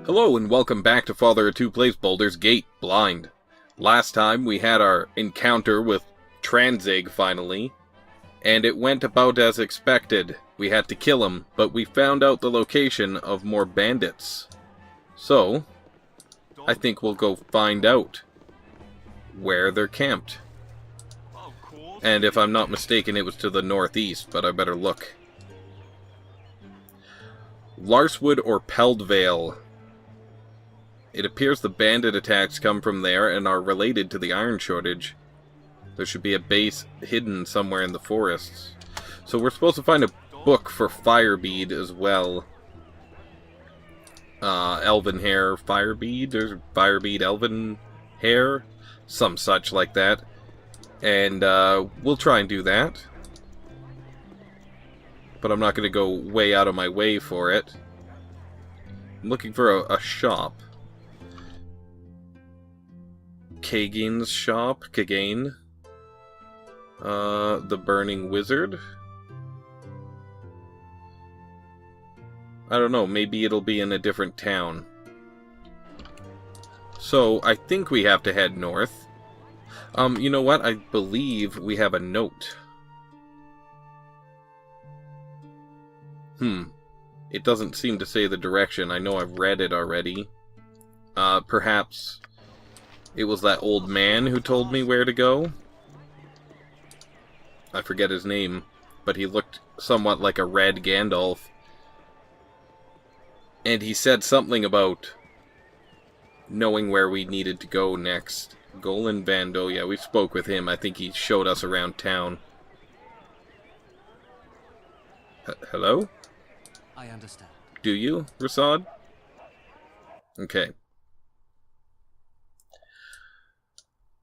Hello and welcome back to FatherofTwo Plays Baldur's Gate Blind. Last time we had our encounter with Tranzig finally, and it went about as expected. We had to kill him, but we found out the location of more bandits. So, I think we'll go find out where they're camped. And if I'm not mistaken, it was to the northeast, but I better look. Larswood or Peldvale. It appears the bandit attacks come from there and are related to the iron shortage. There should be a base hidden somewhere in the forests. So we're supposed to find a book for Firebead as well. Elven Hair Firebead, or Firebead Elven Hair, some such like that. And we'll try and do that. But I'm not going to go way out of my way for it. I'm looking for a shop. Kagain's shop, Kagain. The Burning Wizard. I don't know, maybe it'll be in a different town. So, I think we have to head north. You know what? I believe we have a note. It doesn't seem to say the direction. I know I've read it already. Perhaps it was that old man who told me where to go? I forget his name, but he looked somewhat like a red Gandalf. And he said something about knowing where we needed to go next. Golan Vando, yeah, we spoke with him. I think he showed us around town. Hello? I understand. Do you, Rasad? Okay.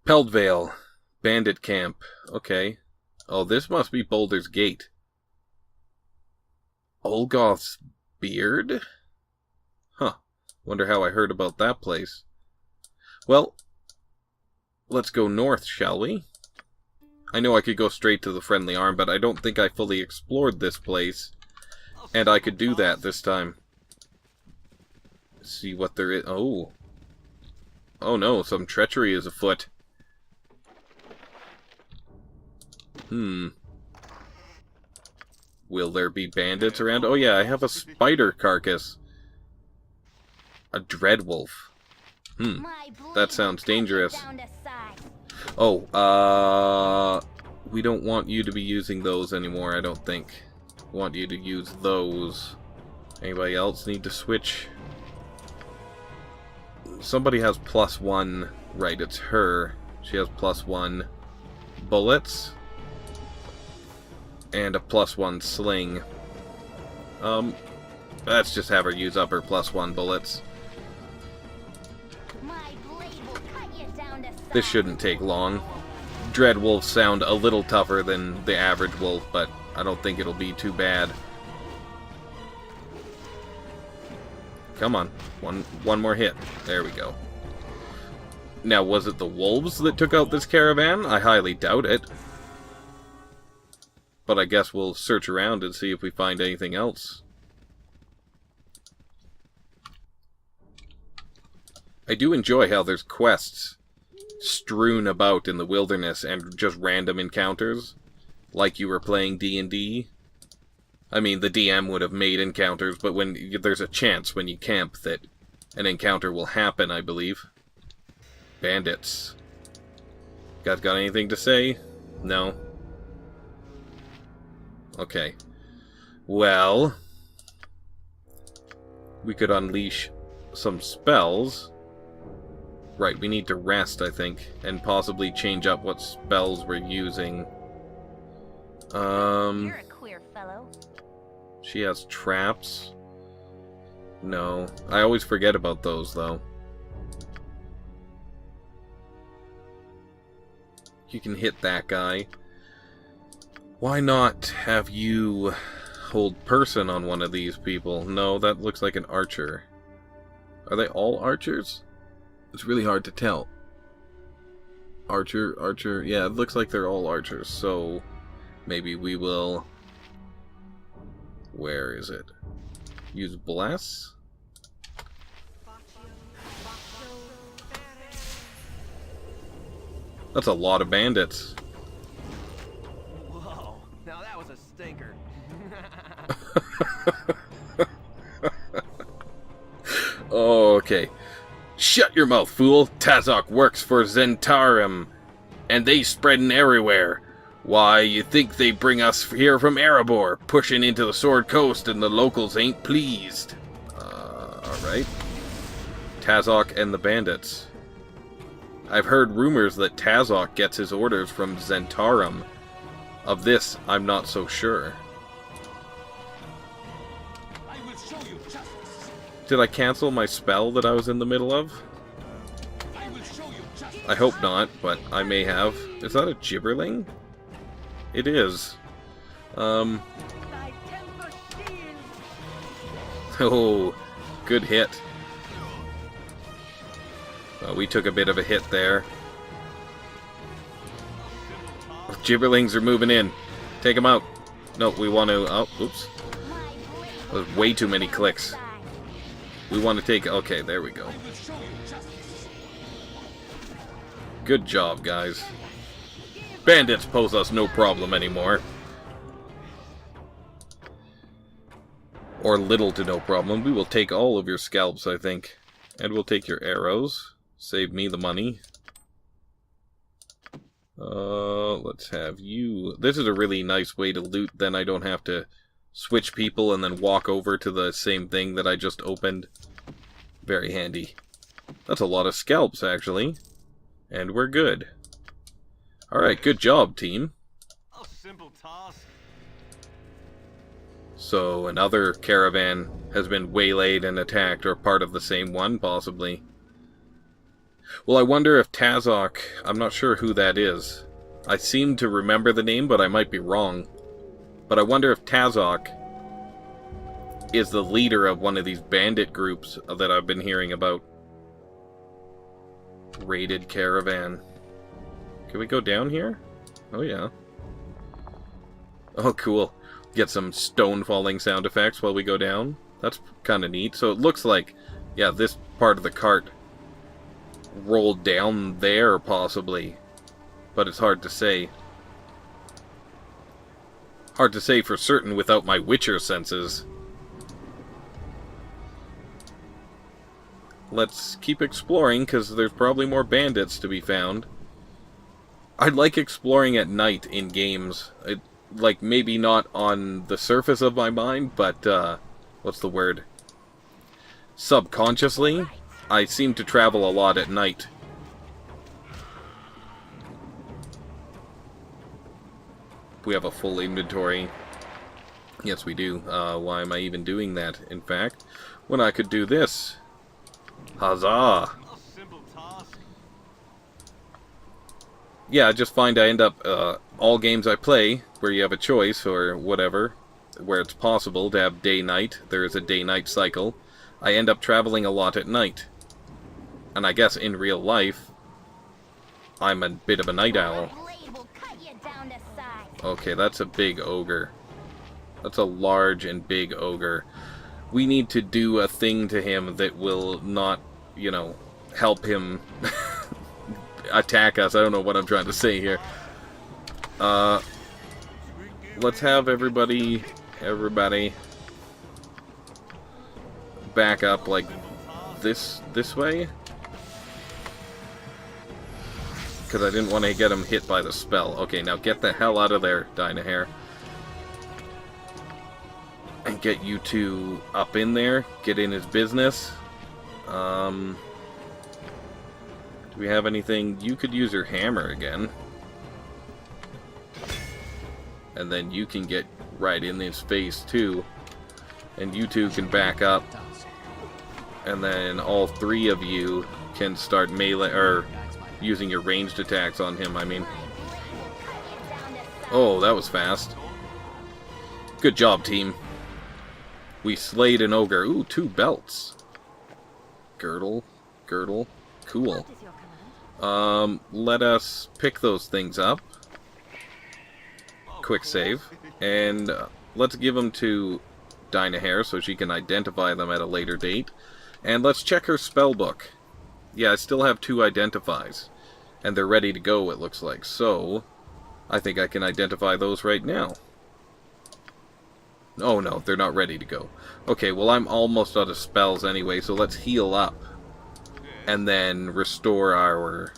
Peldvale. Bandit camp. Okay. Oh, this must be Baldur's Gate. Olgoth's beard? Huh. Wonder how I heard about that place. Well, let's go north, shall we? I know I could go straight to the Friendly Arm, but I don't think I fully explored this place. And I could do that this time. See what there is. Oh. Oh no, some treachery is afoot. Will there be bandits around? Oh yeah, I have a spider carcass. A dreadwolf. That sounds dangerous. Oh, we don't want you to be using those anymore, I don't think. We want you to use those. Anybody else need to switch? Somebody has +1. Right, it's her. She has +1 bullets. And a +1 sling. Let's just have her use up her +1 bullets. This shouldn't take long. Dreadwolves sound a little tougher than the average wolf, but I don't think it'll be too bad. Come on. One more hit. There we go. Now, was it the wolves that took out this caravan? I highly doubt it. But I guess we'll search around and see if we find anything else. I do enjoy how there's quests strewn about in the wilderness and just random encounters. Like you were playing D&D. I mean, the DM would have made encounters, but when there's a chance when you camp that an encounter will happen, I believe. Bandits. Guys got anything to say? No? Okay. Well, we could unleash some spells. Right, we need to rest, I think, and possibly change up what spells we're using. You're a queer fellow. She has traps. No, I always forget about those, though. You can hit that guy. Why not have you hold person on one of these people? No, that looks like an archer. Are they all archers? It's really hard to tell. Archer, yeah, it looks like they're all archers, so maybe we will... Where is it? Use Bless? That's a lot of bandits. Whoa, now that was a stinker. Okay. Shut your mouth, fool. Tazok works for Zentarum, and they spreadin' everywhere. Why, you think they bring us here from Erebor, pushing into the Sword Coast, and the locals ain't pleased. Alright. Tazok and the bandits. I've heard rumors that Tazok gets his orders from Zentarum. Of this, I'm not so sure. I will show you justice. Did I cancel my spell that I was in the middle of? I will show you justice. I hope not, but I may have. Is that a gibberling? It is. Oh, good hit. We took a bit of a hit there. Gibberlings are moving in. Take them out. No, we want to... Oh, oops. There's way too many clicks. We want to take... Okay, there we go. Good job, guys. Bandits pose us no problem anymore. Or little to no problem. We will take all of your scalps, I think. And we'll take your arrows. Save me the money. Let's have you... This is a really nice way to loot, then I don't have to switch people and then walk over to the same thing that I just opened. Very handy. That's a lot of scalps, actually. And we're good. Alright, good job, team. A simple task. So, another caravan has been waylaid and attacked, or part of the same one, possibly. Well, I wonder if Tazok... I'm not sure who that is. I seem to remember the name, but I might be wrong. But I wonder if Tazok is the leader of one of these bandit groups that I've been hearing about. Raided caravan. Can we go down here? Oh, yeah. Oh, cool. Get some stone falling sound effects while we go down. That's kind of neat. So it looks like, yeah, this part of the cart rolled down there, possibly. But it's hard to say. Hard to say for certain without my Witcher senses. Let's keep exploring, because there's probably more bandits to be found. I like exploring at night in games. Like, maybe not on the surface of my mind, but, what's the word? Subconsciously, I seem to travel a lot at night. We have a full inventory. Yes, we do. Why am I even doing that, in fact? When I could do this. Huzzah! A simple task. Yeah, I just find I end up, all games I play, where you have a choice, or whatever, where it's possible to have day-night, there is a day-night cycle, I end up traveling a lot at night. And I guess in real life, I'm a bit of a night owl. Okay, that's a big ogre. That's a large and big ogre. We need to do a thing to him that will not, you know, help him attack us. I don't know what I'm trying to say here. Let's have everybody back up like this way. Because I didn't want to get him hit by the spell. Okay, now get the hell out of there, Dynahair. And get you two up in there. Get in his business. Do we have anything? You could use your hammer again. And then you can get right in his face too. And you two can back up. And then all three of you can start melee, or using your ranged attacks on him, I mean. Oh, that was fast. Good job, team. We slayed an ogre. Ooh, 2 belts. Girdle. Cool. Let us pick those things up. Quick save. And let's give them to Dynahair so she can identify them at a later date. And let's check her spell book. Yeah, I still have 2 identifies. And they're ready to go, it looks like. So, I think I can identify those right now. Oh no, they're not ready to go. Okay, well I'm almost out of spells anyway, so let's heal up. And then restore our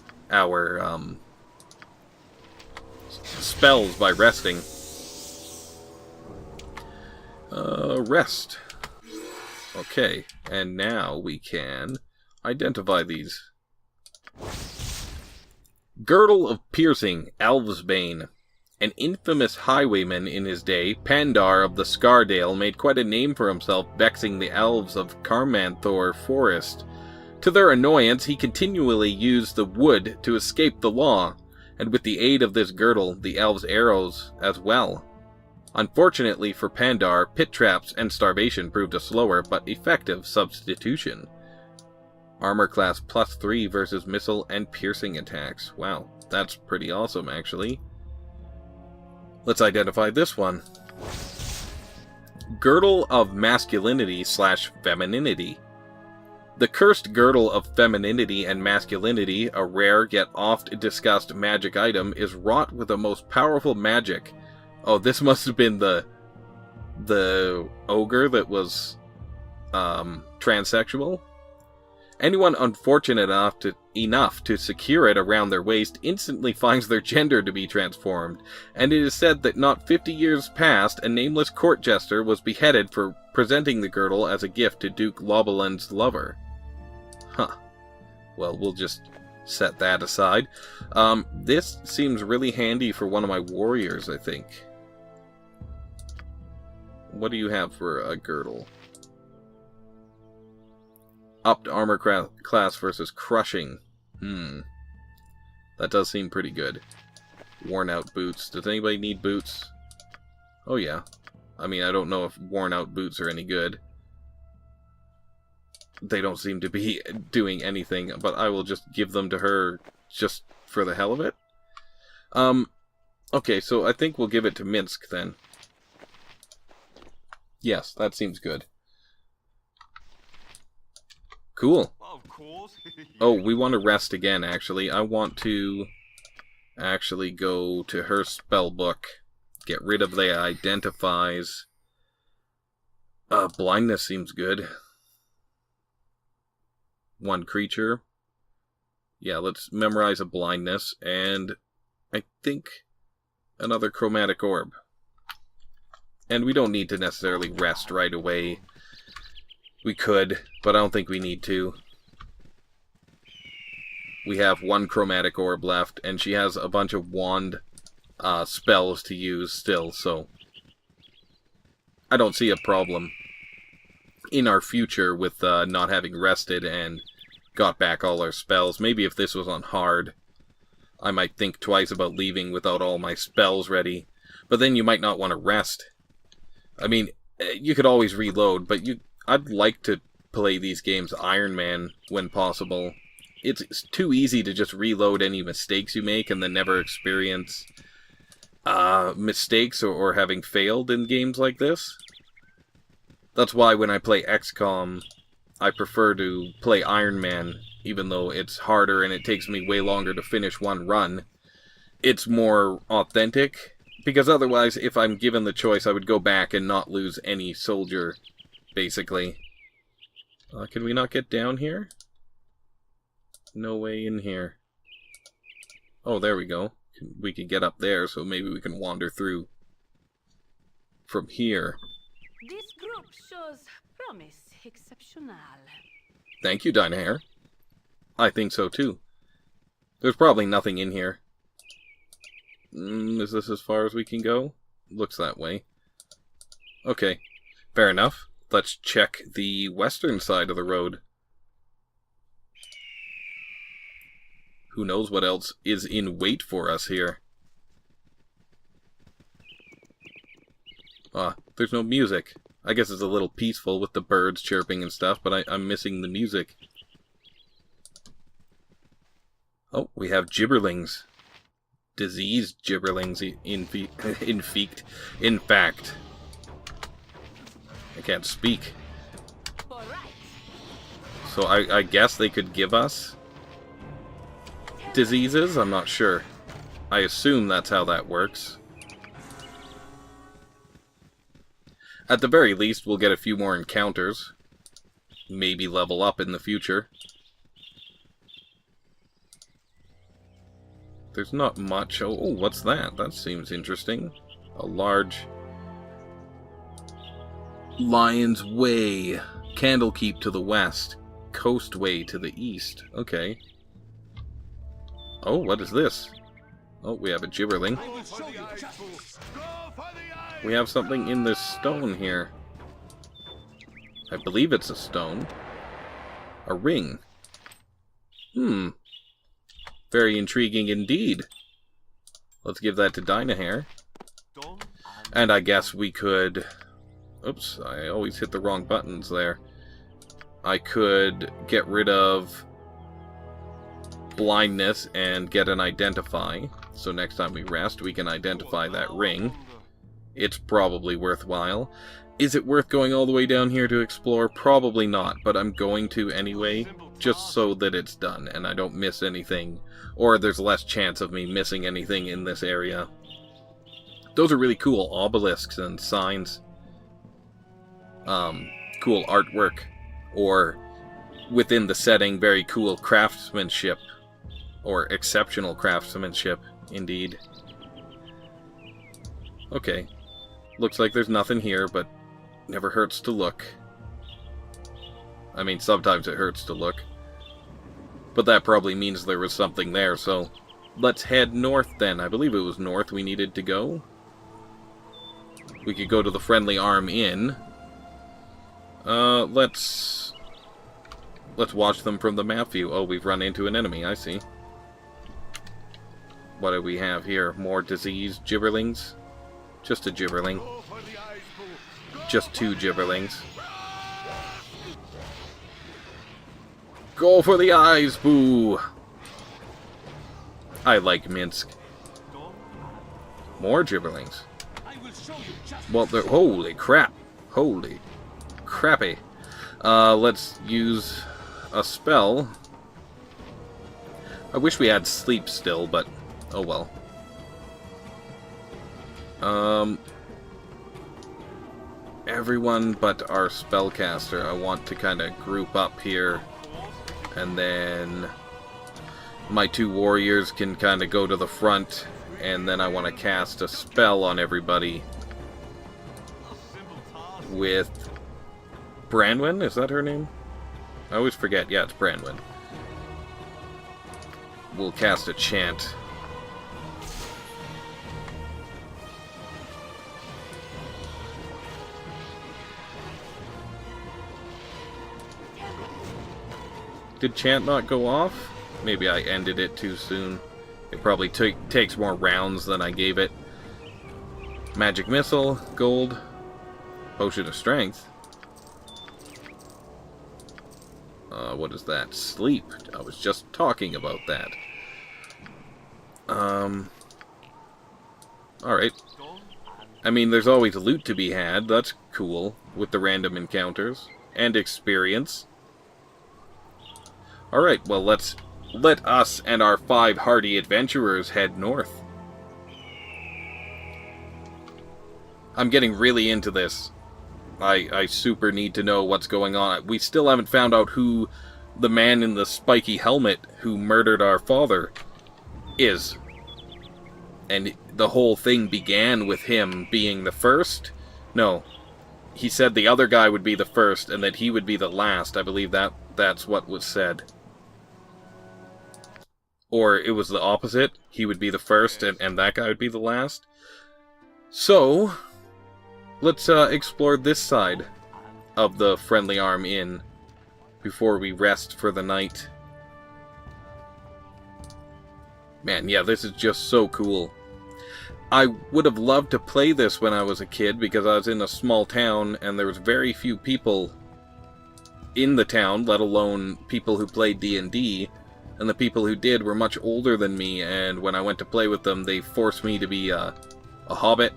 spells by resting. Rest. Okay, and now we can identify these. Girdle of Piercing, Elves' Bane. An infamous highwayman in his day, Pandar of the Scardale made quite a name for himself vexing the elves of Carmanthor Forest. To their annoyance, he continually used the wood to escape the law, and with the aid of this girdle, the elves' arrows as well. Unfortunately for Pandar, pit traps and starvation proved a slower but effective substitution. Armor class +3 versus missile and piercing attacks. Wow, that's pretty awesome actually. Let's identify this one. Girdle of Masculinity/Femininity. The cursed Girdle of Femininity and Masculinity, a rare yet oft discussed magic item, is wrought with the most powerful magic. Oh, this must have been the ogre that was transsexual. Anyone unfortunate enough to secure it around their waist instantly finds their gender to be transformed, and it is said that not 50 years past, a nameless court jester was beheaded for presenting the girdle as a gift to Duke Lobeland's lover. Huh. Well, we'll just set that aside. This seems really handy for one of my warriors, I think. What do you have for a girdle? Upped armor class versus crushing. That does seem pretty good. Worn out boots. Does anybody need boots? Oh yeah. I mean, I don't know if worn out boots are any good. They don't seem to be doing anything, but I will just give them to her just for the hell of it. Okay, so I think we'll give it to Minsk then. Yes, that seems good. Cool. Of course. Oh, we want to rest again, actually. I want to actually go to her spell book. Get rid of the identifies. Blindness seems good. One creature. Yeah, let's memorize a blindness. And I think another chromatic orb. And we don't need to necessarily rest right away. We could, but I don't think we need to. We have one chromatic orb left, and she has a bunch of wand spells to use still, so I don't see a problem in our future with not having rested and got back all our spells. Maybe if this was on hard, I might think twice about leaving without all my spells ready, but then you might not want to rest. I mean, you could always reload, but I'd like to play these games Iron Man when possible. It's too easy to just reload any mistakes you make and then never experience mistakes or having failed in games like this. That's why when I play XCOM, I prefer to play Iron Man, even though it's harder and it takes me way longer to finish one run. It's more authentic, because otherwise, if I'm given the choice, I would go back and not lose any soldier, basically. Can we not get down here? No way in here. Oh, there we go. We can get up there, so maybe we can wander through from here. This group shows promise exceptional. Thank you, Dynahair. I think so, too. There's probably nothing in here. Is this as far as we can go? Looks that way. Okay, fair enough. Let's check the western side of the road. Who knows what else is in wait for us here. There's no music. I guess it's a little peaceful with the birds chirping and stuff, but I'm missing the music. Oh, we have gibberlings. Diseased gibberlings, in fact. I can't speak. So I guess they could give us diseases? I'm not sure. I assume that's how that works. At the very least, we'll get a few more encounters. Maybe level up in the future. There's not much. Oh, what's that? That seems interesting. A large Lion's Way. Candlekeep to the west. Coastway to the east. Okay. Oh, what is this? Oh, we have a gibberling. I will show you justice. We have something in this stone here. I believe it's a stone. A ring. Very intriguing indeed. Let's give that to Dynahair. And I guess we could... Oops, I always hit the wrong buttons there. I could get rid of blindness and get an identify. So next time we rest, we can identify that ring. It's probably worthwhile. Is it worth going all the way down here to explore? Probably not, but I'm going to anyway, just so that it's done and I don't miss anything, or there's less chance of me missing anything in this area. Those are really cool obelisks and signs. Cool artwork, or within the setting, very cool craftsmanship, or exceptional craftsmanship, indeed. Okay, looks like there's nothing here, but never hurts to look. I mean, sometimes it hurts to look. But that probably means there was something there, so let's head north then. I believe it was north we needed to go. We could go to the Friendly Arm Inn. Let's watch them from the map view. Oh, we've run into an enemy, I see. What do we have here? More diseased gibberlings? Just a gibberling. Just 2 gibberlings. Go for the eyes, boo! I like Minsk. More gibberlings. I will show you justice. Well, they're... Holy crap. Holy crappy. Let's use a spell. I wish we had sleep still, but oh well. Everyone but our spellcaster I want to kind of group up here, and then my 2 warriors can kind of go to the front, and then I want to cast a spell on everybody with Branwen, is that her name? I always forget. Yeah, it's Branwen. We'll cast a chant. Did chant not go off? Maybe I ended it too soon. It probably takes more rounds than I gave it. Magic Missile, gold, Potion of Strength. What is that? Sleep. I was just talking about that. Alright. I mean, there's always loot to be had. That's cool, with the random encounters. And experience. Alright, well, let us and our 5 hardy adventurers head north. I'm getting really into this. I super need to know what's going on. We still haven't found out who the man in the spiky helmet who murdered our father is. And the whole thing began with him being the first? No. He said the other guy would be the first and that he would be the last. I believe that's what was said. Or it was the opposite. He would be the first and that guy would be the last. So, let's explore this side of the Friendly Arm Inn before we rest for the night. Man, yeah, this is just so cool. I would have loved to play this when I was a kid because I was in a small town and there was very few people in the town, let alone people who played D&D. And the people who did were much older than me, and when I went to play with them, they forced me to be a hobbit.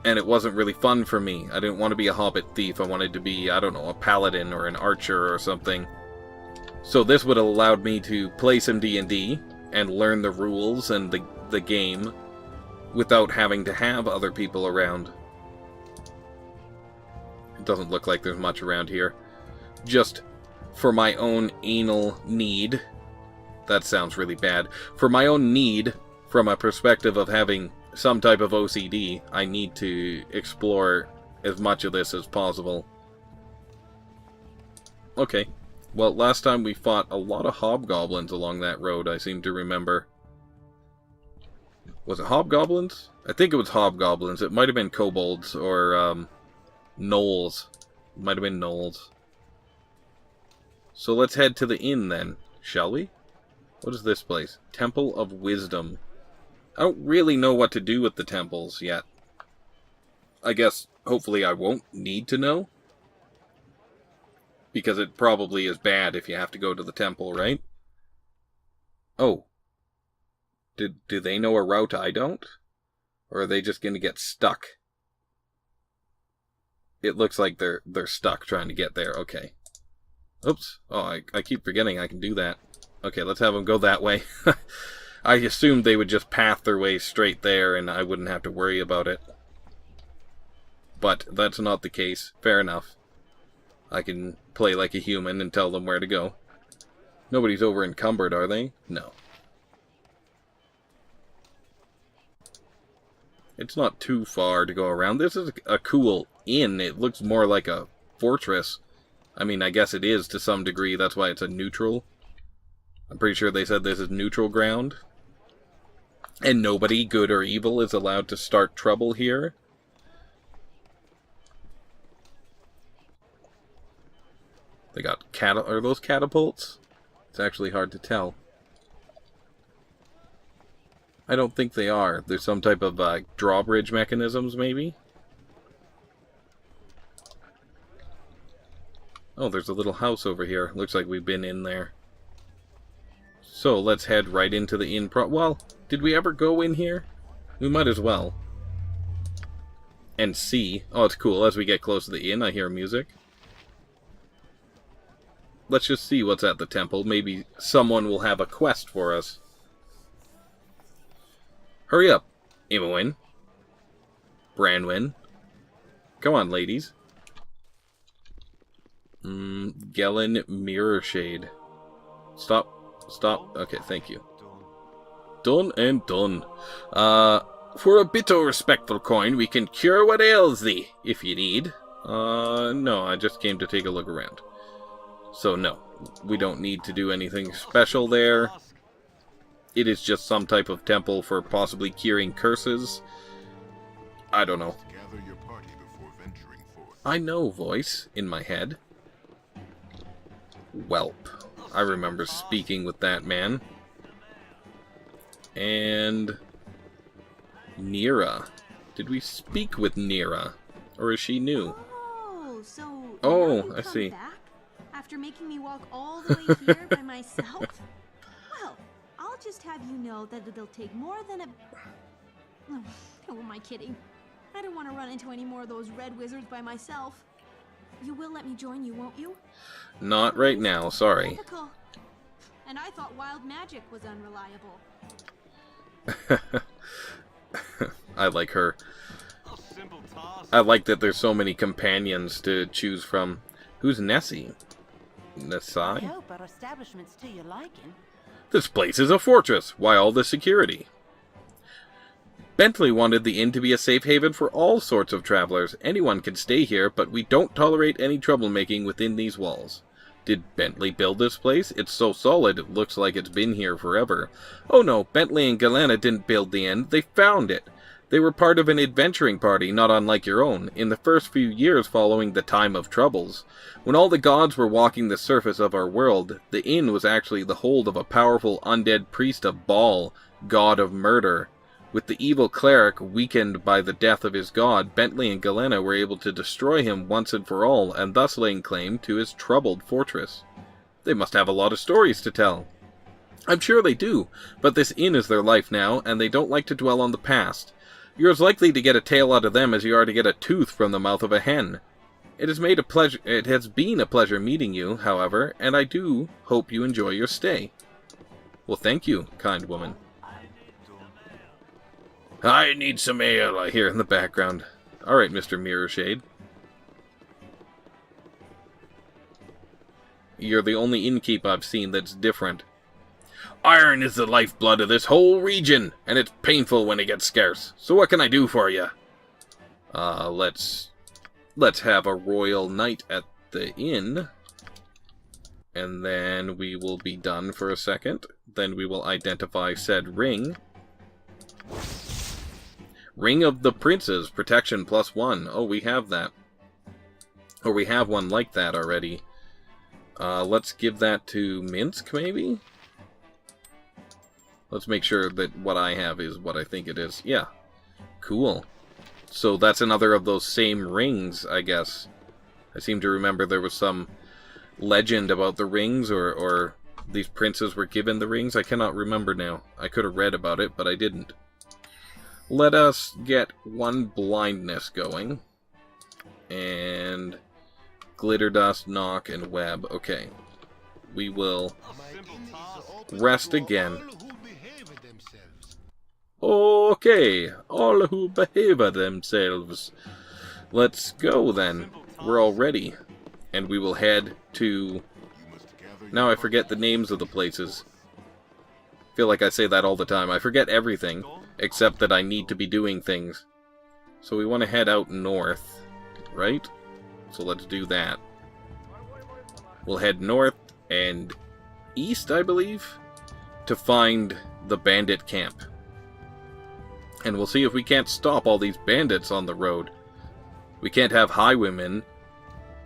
And it wasn't really fun for me. I didn't want to be a hobbit thief. I wanted to be, I don't know, a paladin or an archer or something. So this would have allowed me to play some D&D, and learn the rules and the game without having to have other people around. It doesn't look like there's much around here. Just for my own anal need. That sounds really bad. For my own need, from a perspective of having some type of OCD, I need to explore as much of this as possible. Okay. Well, last time we fought a lot of hobgoblins along that road, I seem to remember. Was it hobgoblins? I think it was hobgoblins. It might have been kobolds or gnolls. It might have been gnolls. So let's head to the inn then, shall we? What is this place? Temple of Wisdom. I don't really know what to do with the temples yet. I guess, hopefully I won't need to know. Because it probably is bad if you have to go to the temple, right? Oh. Do they know a route I don't? Or are they just going to get stuck? It looks like they're stuck trying to get there. Okay. Oops. Oh, I keep forgetting I can do that. Okay, let's have them go that way. I assumed they would just path their way straight there and I wouldn't have to worry about it. But that's not the case. Fair enough. I can play like a human and tell them where to go. Nobody's over encumbered, are they? No. It's not too far to go around. This is a cool inn. It looks more like a fortress. I mean, I guess it is to some degree. That's why it's a neutral. I'm pretty sure they said this is neutral ground. And nobody, good or evil, is allowed to start trouble here. They got are those catapults? It's actually hard to tell. I don't think they are. There's some type of drawbridge mechanisms, maybe? Oh, there's a little house over here. Looks like we've been in there. So, let's head right into the inn well, did we ever go in here? We might as well. And see. Oh, it's cool. As we get close to the inn, I hear music. Let's just see what's at the temple. Maybe someone will have a quest for us. Hurry up, Imowin. Branwyn. Come on, ladies. Gellin Mirrorshade. Stop. Okay, thank you. Done and done. For a bit of respectful coin, we can cure what ails thee, if you need. No, I just came to take a look around. So no, we don't need to do anything special there. It is just some type of temple for possibly curing curses. I don't know. I know, voice in my head. Welp. I remember speaking with that man. And Nira. Did we speak with Nira? Or is she new? Oh, so oh, I see. Back after making me walk all the way here by myself? Well, I'll just have you know that it'll take more than a... Who am I kidding? I don't want to run into any more of those red wizards by myself. You will let me join you, won't you? Not right now, sorry. Typical. And I thought wild magic was unreliable. I like her. I like that there's so many companions to choose from. Who's Nessie? Nessai? I hope our establishment's to your liking. This place is a fortress. Why all the security? Bentley wanted the inn to be a safe haven for all sorts of travelers. Anyone can stay here, but we don't tolerate any troublemaking within these walls. Did Bentley build this place? It's so solid it looks like it's been here forever. Oh no, Bentley and Galena didn't build the inn, they found it. They were part of an adventuring party, not unlike your own, in the first few years following the Time of Troubles. When all the gods were walking the surface of our world, the inn was actually the hold of a powerful undead priest of Baal, god of murder. With the evil cleric weakened by the death of his god, Bentley and Galena were able to destroy him once and for all, and thus laying claim to his troubled fortress. They must have a lot of stories to tell. I'm sure they do, but this inn is their life now, and they don't like to dwell on the past. You're as likely to get a tale out of them as you are to get a tooth from the mouth of a hen. It has been a pleasure meeting you, however, and I do hope you enjoy your stay. Well, thank you, kind woman. I need some ale, I hear in the background. Alright, Mr. Mirror Shade. You're the only innkeep I've seen that's different. Iron is the lifeblood of this whole region, and it's painful when it gets scarce. So what can I do for you? Let's have a royal night at the inn. And then we will be done for a second. Then we will identify said ring. Ring of the Princes, protection +1. Oh, we have that. Or we have one like that already. Let's give that to Minsk, maybe? Let's make sure that what I have is what I think it is. Yeah. Cool. So that's another of those same rings, I guess. I seem to remember there was some legend about the rings, or these princes were given the rings. I cannot remember now. I could have read about it, but I didn't. Let us get one blindness going. And glitter dust, knock, and web. Okay. We will rest again. Okay, all who behave themselves. Let's go then. We're all ready. And we will head to... Now I forget the names of the places. I feel like I say that all the time. I forget everything, except that I need to be doing things. So we want to head out north, right? So let's do that. We'll head north and east, I believe, to find the bandit camp. And we'll see if we can't stop all these bandits on the road. We can't have highwaymen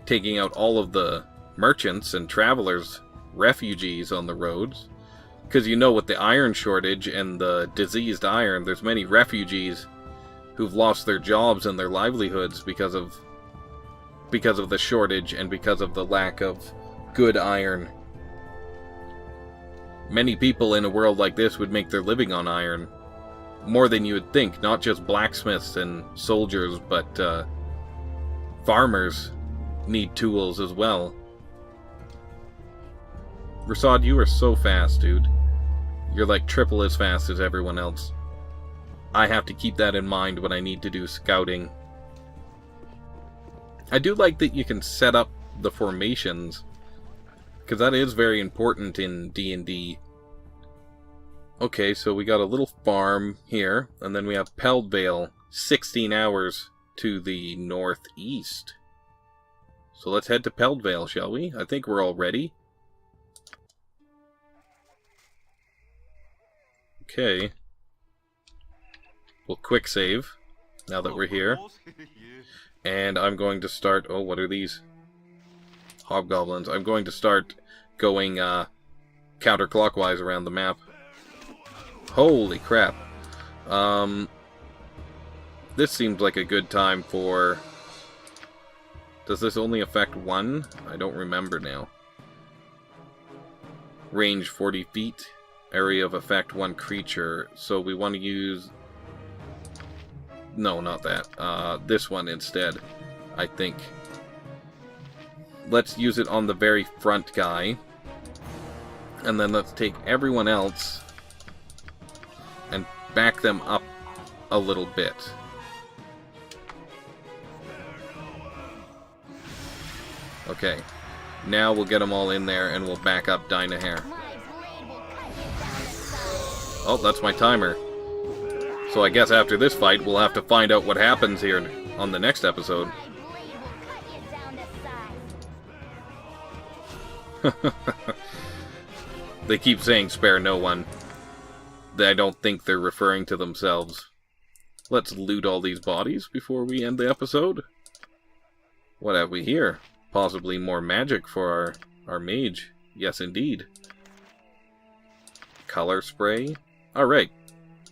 taking out all of the merchants and travelers, refugees on the roads. Because you know, with the iron shortage and the diseased iron, there's many refugees who've lost their jobs and their livelihoods because of the shortage and because of the lack of good iron. Many people in a world like this would make their living on iron. More than you would think. Not just blacksmiths and soldiers, but farmers need tools as well. Rasad, you are so fast, dude. You're like triple as fast as everyone else. I have to keep that in mind when I need to do scouting. I do like that you can set up the formations, because that is very important in D&D. Okay, so we got a little farm here, and then we have Peldvale, 16 hours to the northeast. So let's head to Peldvale, shall we? I think we're all ready. Okay. We'll quick save, now that we're here. And I'm going to start... Oh, what are these? Hobgoblins. I'm going to start going counterclockwise around the map. Holy crap. This seems like a good time for... Does this only affect one? I don't remember now. Range 40 feet. Area of effect one creature. So we want to use... No, not that. This one instead, I think. Let's use it on the very front guy. And then let's take everyone else and back them up a little bit. Okay. Now we'll get them all in there and we'll back up Dynahair. Oh, that's my timer. So I guess after this fight, we'll have to find out what happens here on the next episode. They keep saying spare no one. I don't think they're referring to themselves. Let's loot all these bodies before we end the episode. What have we here? Possibly more magic for our mage. Yes, indeed. Color spray. Alright.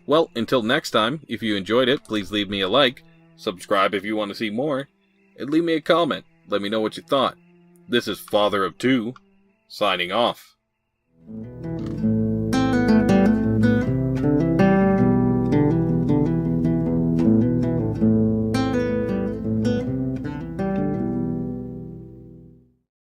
Well, until next time, if you enjoyed it, please leave me a like, subscribe if you want to see more, and leave me a comment. Let me know what you thought. This is Father of Two, signing off.